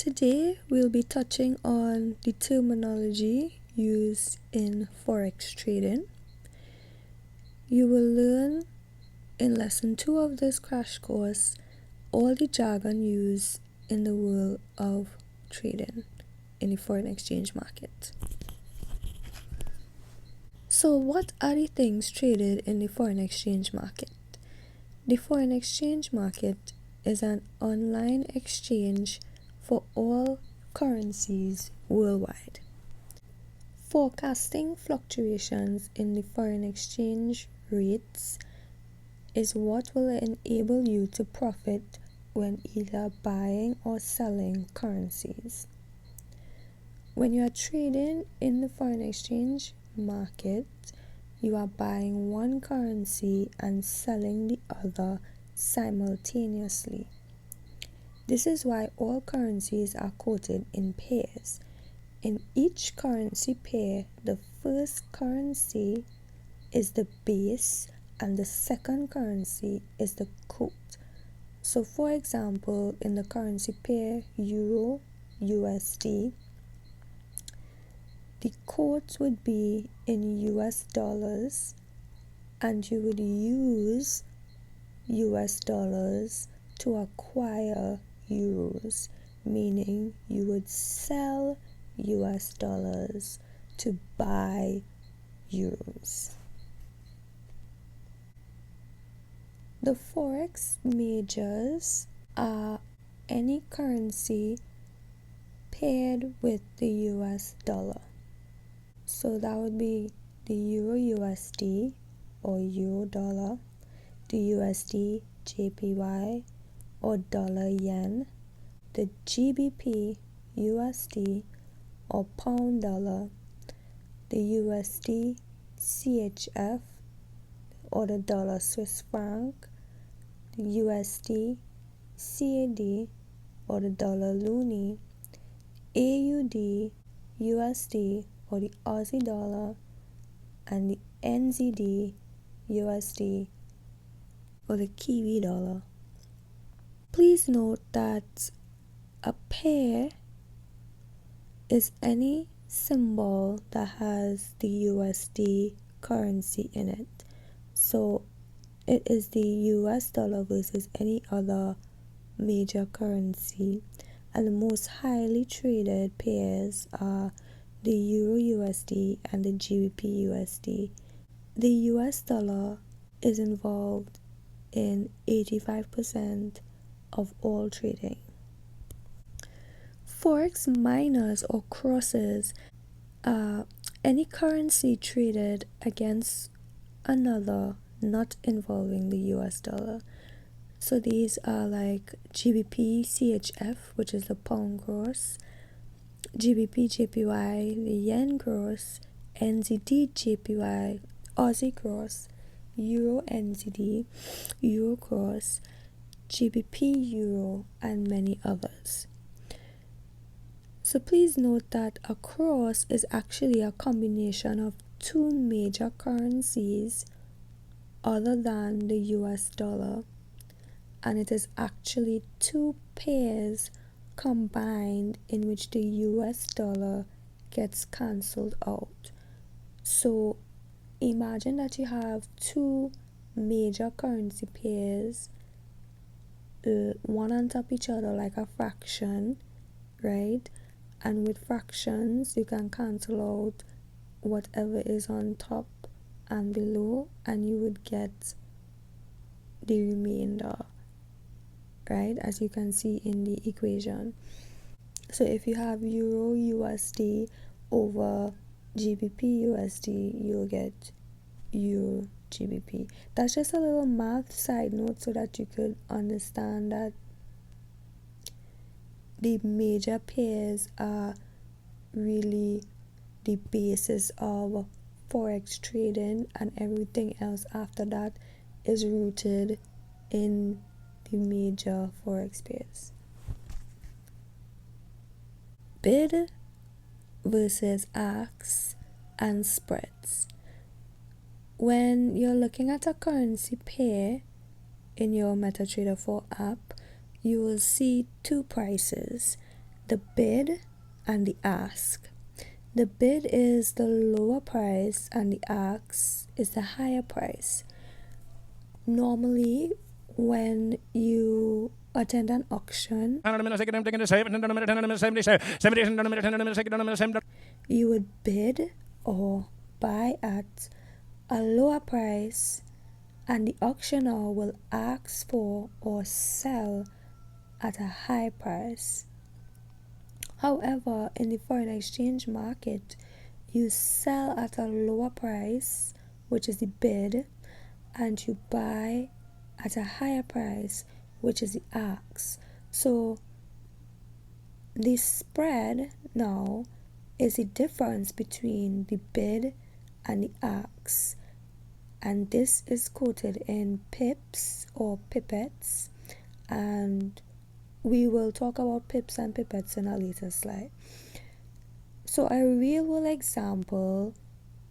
Today we'll be touching on the terminology used in forex trading. You will learn in lesson 2 of this crash course all the jargon used in the world of trading in the foreign exchange market. So what are the things traded in the foreign exchange market? The foreign exchange market is an online exchange for all currencies worldwide. Forecasting fluctuations in the foreign exchange rates is what will enable you to profit when either buying or selling currencies. When you are trading in the foreign exchange market, you are buying one currency and selling the other simultaneously. This is why all currencies are quoted in pairs. In each currency pair, the first currency is the base and the second currency is the quote. So for example, in the currency pair Euro USD, the quote would be in US dollars and you would use US dollars to acquire euros, meaning you would sell US dollars to buy euros. The forex majors are any currency paired with the US dollar. So that would be the Euro USD or Euro dollar, the USD JPY or dollar yen, the GBP USD or pound dollar, the USD CHF or the dollar Swiss franc, the USD CAD or the dollar loonie, AUD USD or the Aussie dollar, and the NZD USD or the Kiwi dollar. Please note that a pair is any symbol that has the USD currency in it. So it is the US dollar versus any other major currency, and the most highly traded pairs are the Euro USD and the GBP USD. The US dollar is involved in 85% of all trading. Forex minors or crosses are any currency traded against another not involving the US dollar. So these are like GBP CHF, which is the pound cross, GBP JPY, the yen cross, NZD JPY, Aussie cross, Euro NZD, Euro cross, GBP Euro, and many others. So please note that a cross is actually a combination of two major currencies other than the US dollar, and it is actually two pairs combined in which the US dollar gets cancelled out. So imagine that you have two major currency pairs, one on top of each other like a fraction, right? And with fractions you can cancel out whatever is on top and below, and you would get the remainder, right, as you can see in the equation. So if you have Euro USD over GBP USD, you'll get Euro GBP. That's just a little math side note so that you could understand that the major pairs are really the basis of forex trading, and everything else after that is rooted in the major forex pairs. Bid versus ask and spreads. When you're looking at a currency pair in your MetaTrader 4 app, you will see two prices, the bid and the ask. The bid is the lower price and the ask is the higher price. Normally, when you attend an auction, you would bid or buy at a lower price, and the auctioneer will ask for or sell at a high price. However, in the foreign exchange market, you sell at a lower price, which is the bid, and you buy at a higher price, which is the ask. So the spread now is the difference between the bid and the ask, and this is quoted in pips or pipettes, and we will talk about pips and pipettes in a later slide. So a real world example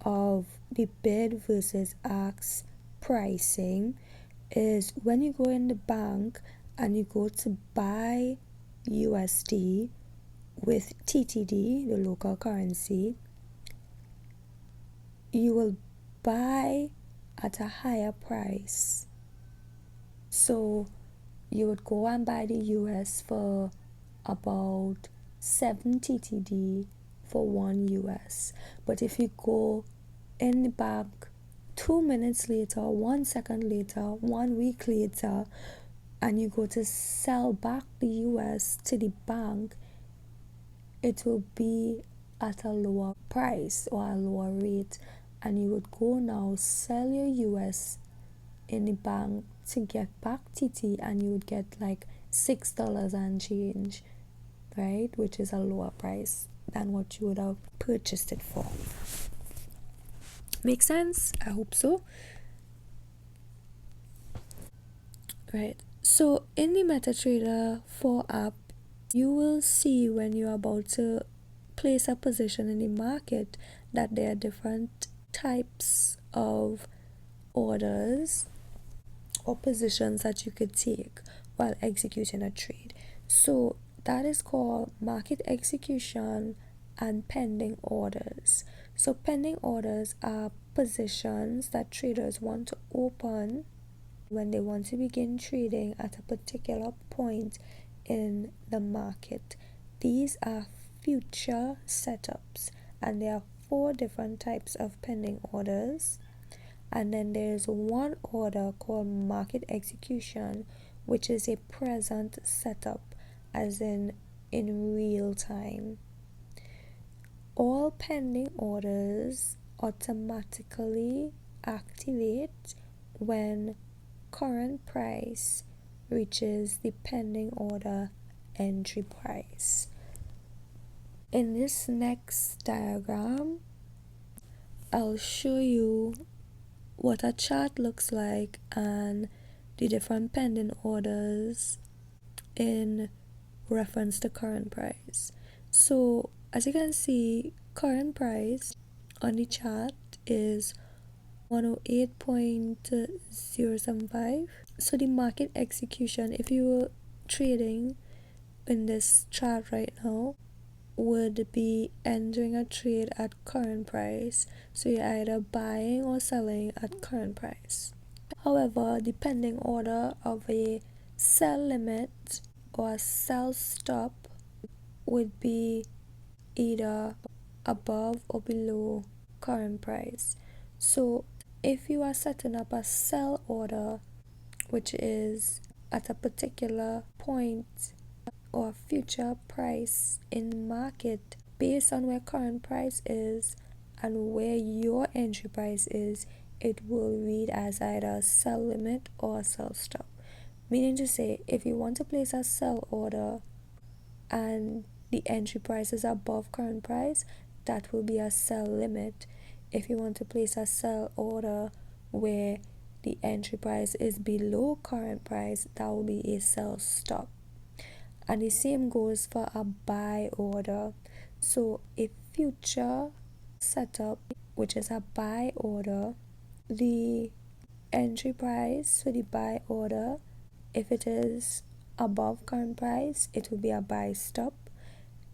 of the bid versus ask pricing is when you go in the bank and you go to buy USD with TTD, the local currency. You will buy at a higher price. So you would go and buy the US for about 7 TTD for 1 US. But if you go in the bank 2 minutes later, 1 second later, 1 week later, and you go to sell back the US to the bank, it will be at a lower price or a lower rate, and you would go now sell your US in the bank to get back TT, and you would get like $6 and change, right, which is a lower price than what you would have purchased it for. Make sense? I hope so. Right, so in the MetaTrader 4 app, you will see when you're about to place a position in the market that there are different types of orders or positions that you could take while executing a trade. So that is called market execution and pending orders. So pending orders are positions that traders want to open when they want to begin trading at a particular point in the market. These are future setups, and there are 4 different types of pending orders. And then there's one order called market execution, which is a present setup, as in real time. All pending orders automatically activate when current price reaches the pending order entry price. In this next diagram, I'll show you what a chart looks like and the different pending orders in reference to current price. So as you can see, current price on the chart is 108.075. So the market execution, if you were trading in this chart right now, would be entering a trade at current price. So you're either buying or selling at current price. However, the pending order of a sell limit or a sell stop would be either above or below current price. So if you are setting up a sell order, which is at a particular point or future price in market based on where current price is and where your entry price is, it will read as either a sell limit or a sell stop. Meaning to say, if you want to place a sell order and the entry price is above current price, that will be a sell limit. If you want to place a sell order where the entry price is below current price, that will be a sell stop. And the same goes for a buy order. So a future setup, which is a buy order, the entry price for the buy order, if it is above current price, it will be a buy stop.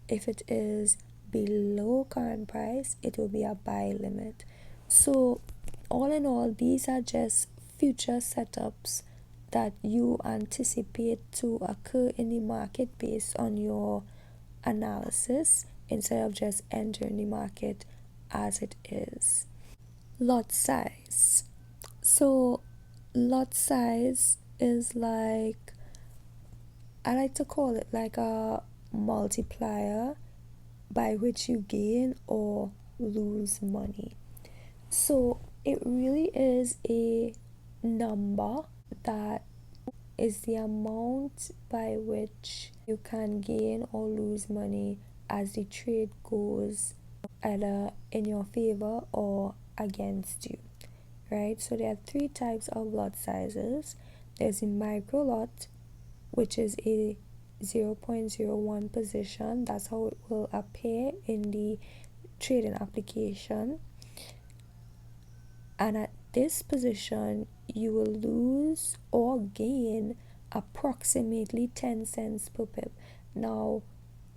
If it is below current price, it will be a buy limit. So all in all, these are just future setups that you anticipate to occur in the market based on your analysis instead of just entering the market as it is. Lot size. So lot size is like, I like to call it like a multiplier by which you gain or lose money. So it really is a number that is the amount by which you can gain or lose money as the trade goes either in your favor or against you, right? So there are three types of lot sizes. There's a micro lot, which is a 0.01 position. That's how it will appear in the trading application. And at this position, you will lose or gain approximately 10 cents per pip. Now,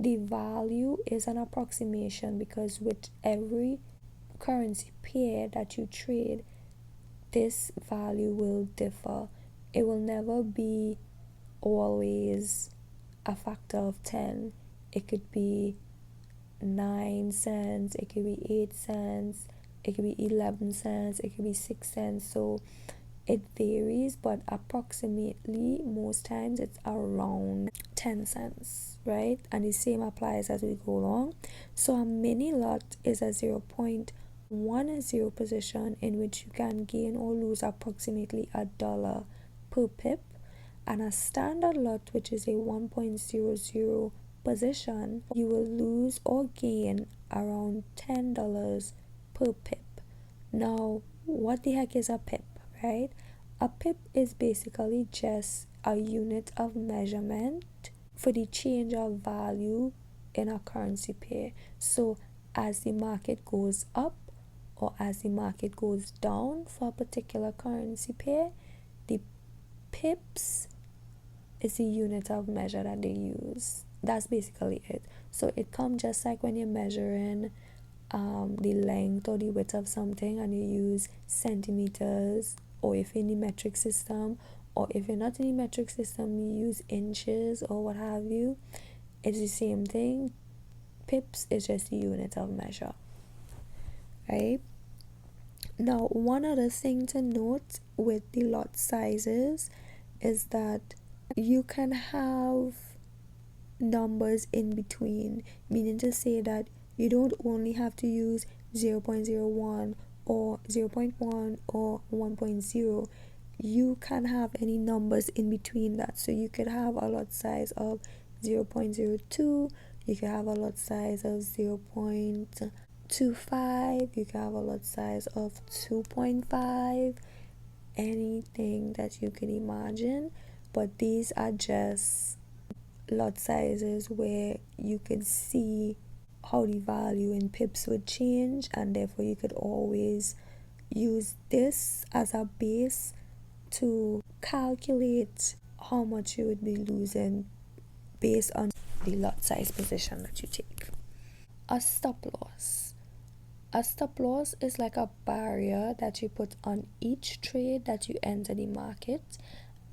the value is an approximation because with every currency pair that you trade, this value will differ. It will never be always a factor of 10. It could be 9 cents, it could be 8 cents, it could be 11 cents, it could be 6 cents. So it varies, but approximately most times it's around 10 cents, right? And the same applies as we go along. So a mini lot is a 0.10 position in which you can gain or lose approximately $1 per pip, and a standard lot, which is a 1.00 position, you will lose or gain around $10 per pip. Now, what the heck is a pip, right? A pip is basically just a unit of measurement for the change of value in a currency pair. So as the market goes up or as the market goes down for a particular currency pair, the pips is the unit of measure that they use. That's basically it. So it comes just like when you're measuring the length or the width of something and you use centimeters, or if you're in the metric system, or if you're not in the metric system, you use inches or what have you. It's the same thing. Pips is just the unit of measure, right? Now, one other thing to note with the lot sizes is that you can have numbers in between, meaning to say that you don't only have to use 0.01 or 0.1 or 1.0. You can have any numbers in between that. So you could have a lot size of 0.02, you could have a lot size of 0.25, you can have a lot size of 2.5, anything that you can imagine. But these are just lot sizes where you could see how the value in pips would change, and therefore you could always use this as a base to calculate how much you would be losing based on the lot size position that you take. A stop loss. A stop loss is like a barrier that you put on each trade that you enter the market,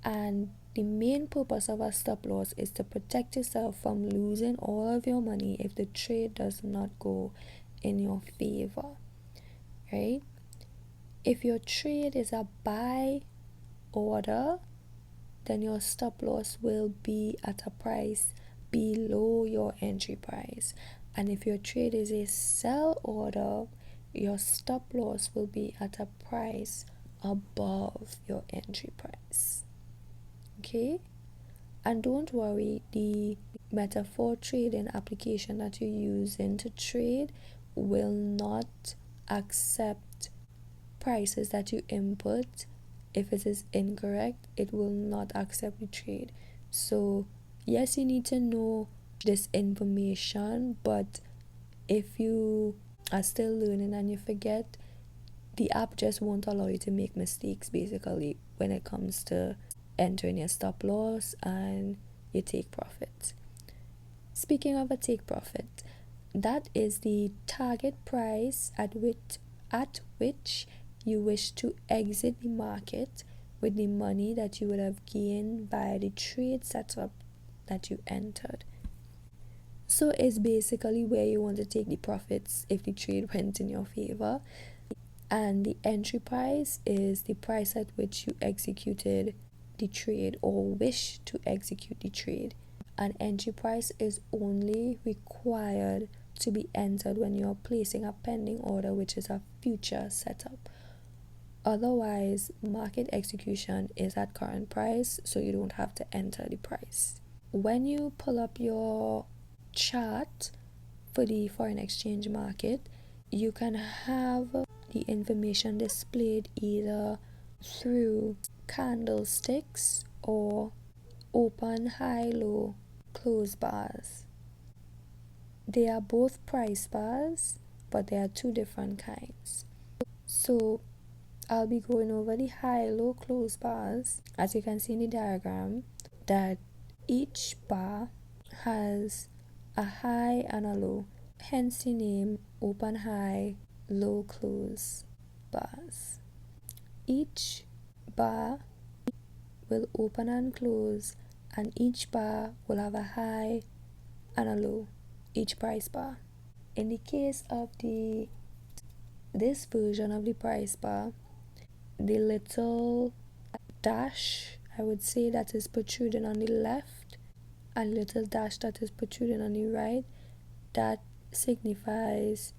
and the main purpose of a stop loss is to protect yourself from losing all of your money if the trade does not go in your favor, right? If your trade is a buy order, then your stop loss will be at a price below your entry price. And if your trade is a sell order, your stop loss will be at a price above your entry price. Okay? And don't worry, the metaphor trading application that you're using to trade will not accept prices that you input. If it is incorrect, it will not accept the trade. So yes, you need to know this information, but if you are still learning and you forget, the app just won't allow you to make mistakes basically when it comes to entering your stop loss and you take profit. Speaking of a take profit, that is the target price at which you wish to exit the market with the money that you would have gained via the trade setup that you entered. So it's basically where you want to take the profits if the trade went in your favor. And the entry price is the price at which you executed the trade or wish to execute the trade. An entry price is only required to be entered when you're placing a pending order, which is a future setup. Otherwise, market execution is at current price, so you don't have to enter the price. When you pull up your chart for the foreign exchange market, you can have the information displayed either through candlesticks or open, high, low, close bars. They are both price bars, but they are two different kinds. So I'll be going over the high, low, close bars. As you can see in the diagram, that each bar has a high and a low, hence the name open high, low close bars. Each bar will open and close, and each bar will have a high and a low, each price bar. In the case of this version of the price bar, the little dash, I would say, that is protruding on the left, and little dash that is protruding on the right, that signifies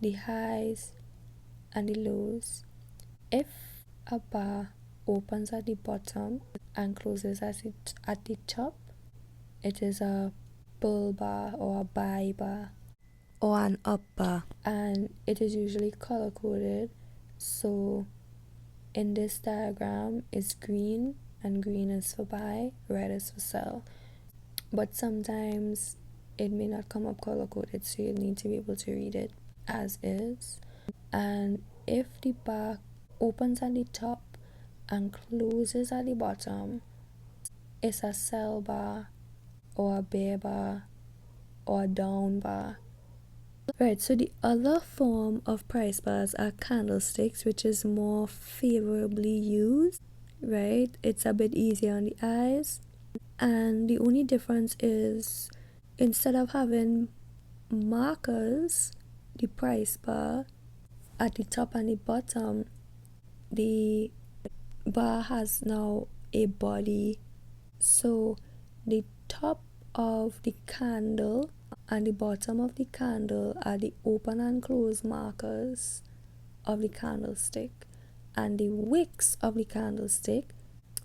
the highs and the lows. If a bar opens at the bottom and closes at the top, it is a bull bar or a buy bar or an up bar, and it is usually color coded. So in this diagram, it's green, and green is for buy, red is for sell. But sometimes it may not come up color coded, so you need to be able to read it as is. And if the bar opens at the top and closes at the bottom, it's a sell bar or a bear bar or a down bar. Right, so the other form of price bars are candlesticks, which is more favorably used, right? It's a bit easier on the eyes. And the only difference is, instead of having markers, the price bar at the top and the bottom, the bar has now a body. So the top of the candle and the bottom of the candle are the open and close markers of the candlestick, and the wicks of the candlestick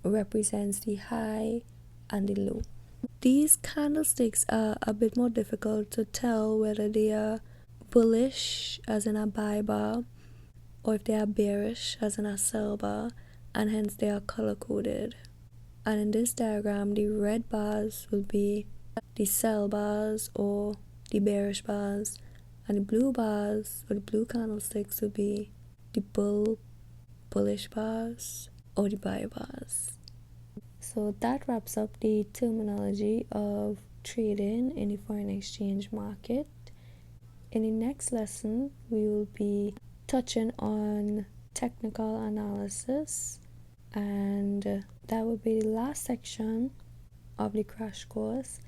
represents the high and the low. These candlesticks are a bit more difficult to tell whether they are bullish as in a buy bar or if they are bearish as in a sell bar, and hence they are color coded. And in this diagram, the red bars will be the sell bars or the bearish bars, and the blue bars or the blue candlesticks will be the bullish bars or the buy bars. So that wraps up the terminology of trading in the foreign exchange market. In the next lesson, we will be touching on technical analysis, and that will be the last section of the crash course,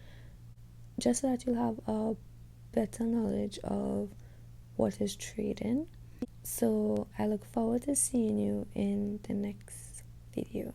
just so that you'll have a better knowledge of what is trading. So I look forward to seeing you in the next video.